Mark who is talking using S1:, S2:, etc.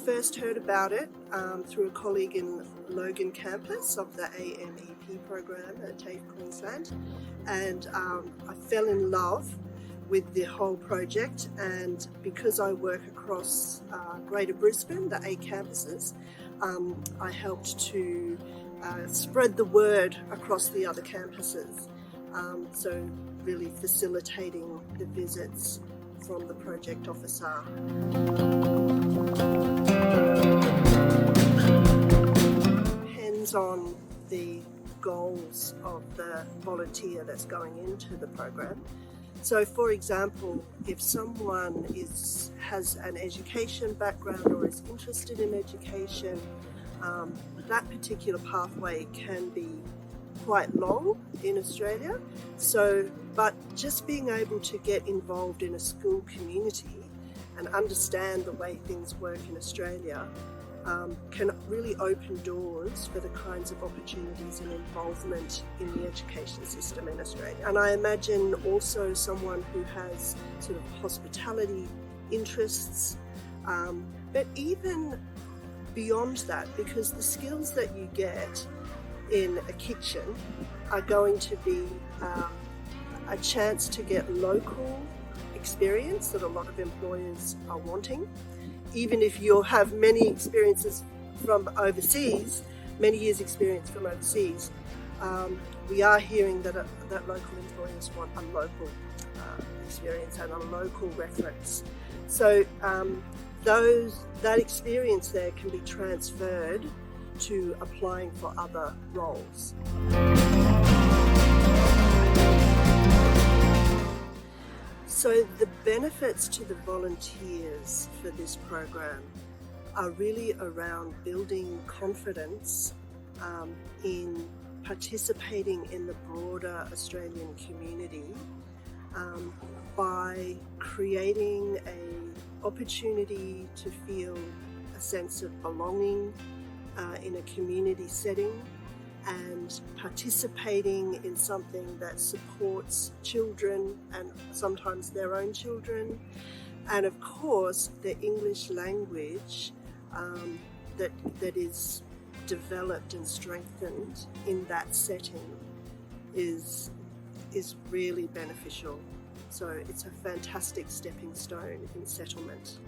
S1: first heard about it through a colleague in Logan campus of the AMEP program at TAFE Qld, and I fell in love with the whole project. And because I work across Greater Brisbane, the 8 campuses, I helped to spread the word across the other campuses. So really facilitating the visits from the project officer. Depends on the goals of the volunteer that's going into the program. So for example, if someone has an education background or is interested in education, that particular pathway can be quite long in Australia. But just being able to get involved in a school community and understand the way things work in Australia can really open doors for the kinds of opportunities and involvement in the education system in Australia. And I imagine also someone who has sort of hospitality interests, but even beyond that, because the skills that you get in a kitchen are going to be a chance to get local experience that a lot of employers are wanting. Even if you have many experiences from overseas, many years experience from overseas, we are hearing that local employers want a local experience and a local reference. So that experience there can be transferred to applying for other roles. So the benefits to the volunteers for this program are really around building confidence in participating in the broader Australian community by creating an opportunity to feel a sense of belonging in a community setting, and participating in something that supports children and sometimes their own children, and of course the English language that is developed and strengthened in that setting is really beneficial. So it's a fantastic stepping stone in settlement.